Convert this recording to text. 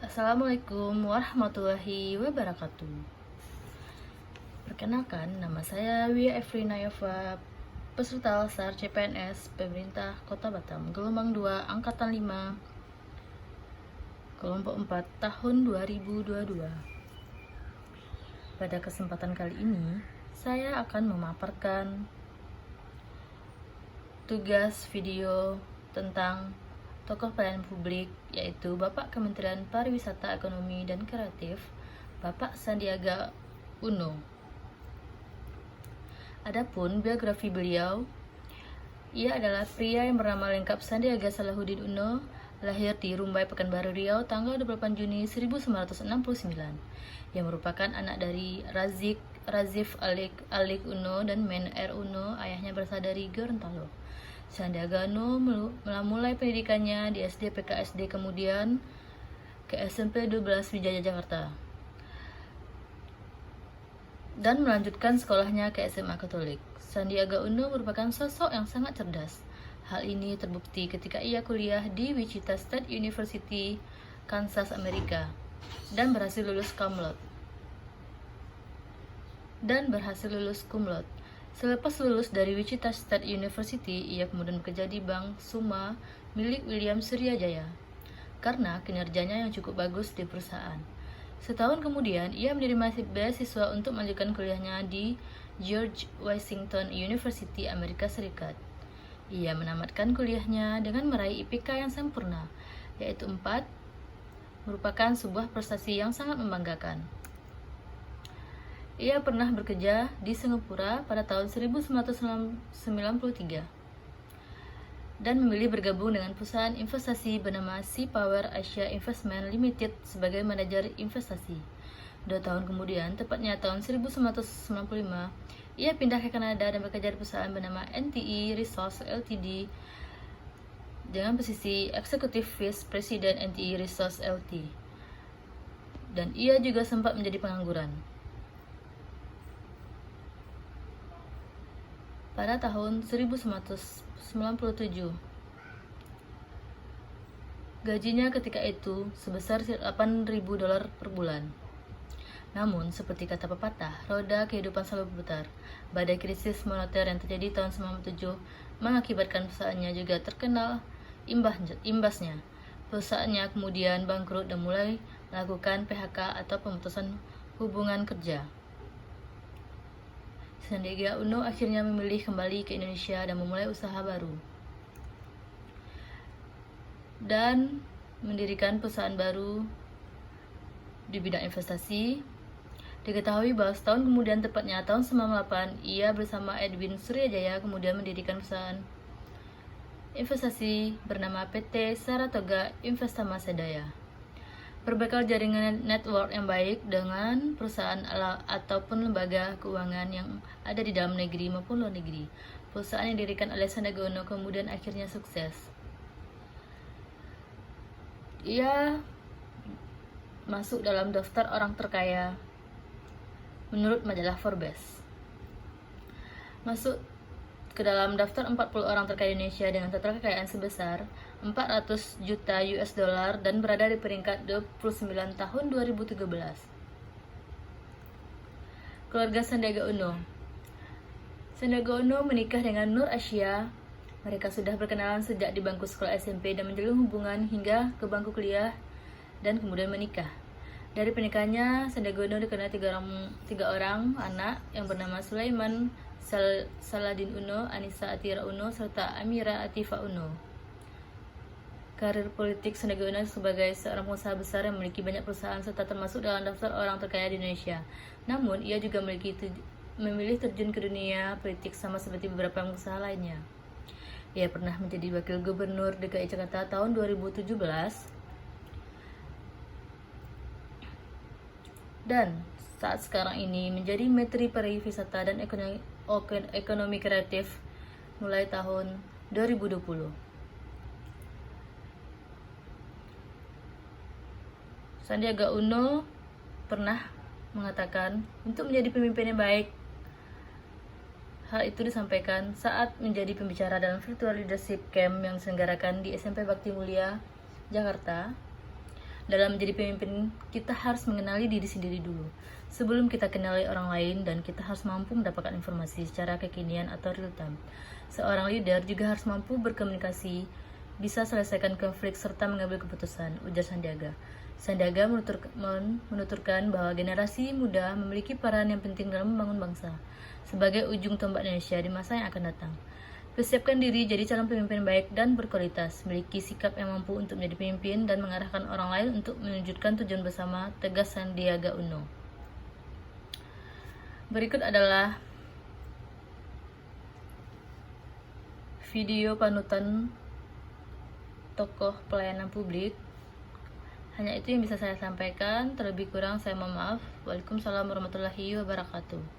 Assalamualaikum warahmatullahi wabarakatuh. Perkenalkan, nama saya Wia Efrina Yova, peserta Lasar CPNS Pemerintah Kota Batam, gelombang 2, angkatan 5, kelompok 4, tahun 2022. Pada kesempatan kali ini, saya akan memaparkan tugas video tentang tokoh pelayanan publik, yaitu Bapak Kementerian Pariwisata, Ekonomi, dan Kreatif, Bapak Sandiaga Uno. Adapun biografi beliau, ia adalah pria yang bernama lengkap Sandiaga Salahuddin Uno, lahir di Rumbai, Pekanbaru Riau, tanggal 28 Juni 1969, yang merupakan anak dari Razif Alik Uno dan Men R. Uno, ayahnya berasal dari Gorontalo. Sandiaga Uno mulai pendidikannya di SD PKSD, kemudian ke SMP 12 Wijaya Jakarta, dan melanjutkan sekolahnya ke SMA Katolik. Sandiaga Uno merupakan sosok yang sangat cerdas. Hal ini terbukti ketika ia kuliah di Wichita State University, Kansas, Amerika, dan berhasil lulus cum laude. Selepas lulus dari Wichita State University, ia kemudian bekerja di Bank Suma milik William Suryajaya karena kinerjanya yang cukup bagus di perusahaan. Setahun kemudian, ia menerima beasiswa untuk melanjutkan kuliahnya di George Washington University, Amerika Serikat. Ia menamatkan kuliahnya dengan meraih IPK yang sempurna, yaitu 4, merupakan sebuah prestasi yang sangat membanggakan. Ia pernah bekerja di Singapura pada tahun 1993 dan memilih bergabung dengan perusahaan investasi bernama Sea Power Asia Investment Limited sebagai manajer investasi. 2 tahun kemudian, tepatnya tahun 1995, ia pindah ke Kanada dan bekerja di perusahaan bernama NTE Resources Ltd dengan posisi Executive Vice President NTE Resources Ltd. Dan ia juga sempat menjadi pengangguran. Pada tahun 1997, gajinya ketika itu sebesar $8.000 per bulan. Namun, seperti kata pepatah, roda kehidupan selalu berputar. Badai krisis moneter yang terjadi tahun 1997 mengakibatkan perusahaannya juga terkenal imbasnya. Perusahaannya kemudian bangkrut dan mulai melakukan PHK atau pemutusan hubungan kerja. Sandiaga Uno akhirnya memilih kembali ke Indonesia dan memulai usaha baru dan mendirikan perusahaan baru di bidang investasi. Diketahui bahwa setahun kemudian, tepatnya tahun 1998, ia bersama Edwin Suryajaya kemudian mendirikan perusahaan investasi bernama PT Saratoga Investama Sedaya. Berbekal jaringan network yang baik dengan perusahaan ataupun lembaga keuangan yang ada di dalam negeri maupun luar negeri, perusahaan yang didirikan oleh Sandiaga Uno kemudian akhirnya sukses. Ia masuk dalam daftar orang terkaya menurut majalah Forbes. Masuk ke dalam daftar 40 orang terkaya Indonesia dengan total kekayaan sebesar 400 juta US dollar dan berada di peringkat 29 tahun 2013. Keluarga Sandiaga Uno. Sandiaga Uno menikah dengan Nur Asia. Mereka sudah berkenalan sejak di bangku sekolah SMP dan menjalin hubungan hingga ke bangku kuliah dan kemudian menikah. Dari pernikahannya, Sandiaga Uno dikenal tiga orang anak yang bernama Sulaiman Saladin Uno, Anissa Atira Uno, serta Amira Atifa Uno. Karir politik Sandiaga Uno sebagai seorang pengusaha besar yang memiliki banyak perusahaan serta termasuk dalam daftar orang terkaya di Indonesia. Namun, ia juga memilih terjun ke dunia politik sama seperti beberapa pengusaha lainnya. Ia pernah menjadi wakil gubernur DKI Jakarta tahun 2017 dan saat sekarang ini menjadi Menteri Pariwisata dan Ekonomi Kreatif mulai tahun 2020. Sandiaga Uno pernah mengatakan untuk menjadi pemimpin yang baik. Hal itu disampaikan saat menjadi pembicara dalam Virtual Leadership Camp yang diselenggarakan di SMP Bakti Mulia, Jakarta Dalam menjadi pemimpin, kita harus mengenali diri sendiri dulu. Sebelum kita kenali orang lain, dan kita harus mampu mendapatkan informasi secara kekinian atau real time. Seorang leader juga harus mampu berkomunikasi, bisa selesaikan konflik, serta mengambil keputusan, ujar Sandiaga. Sandiaga menuturkan bahwa generasi muda memiliki peran yang penting dalam membangun bangsa, sebagai ujung tombak Indonesia di masa yang akan datang. Persiapkan diri jadi calon pemimpin baik dan berkualitas, memiliki sikap yang mampu untuk menjadi pemimpin dan mengarahkan orang lain untuk mewujudkan tujuan bersama, tegas Sandiaga Uno. Berikut adalah video panutan tokoh pelayanan publik. Hanya itu yang bisa saya sampaikan, terlebih kurang saya mohon maaf. Waalaikumsalam warahmatullahi wabarakatuh.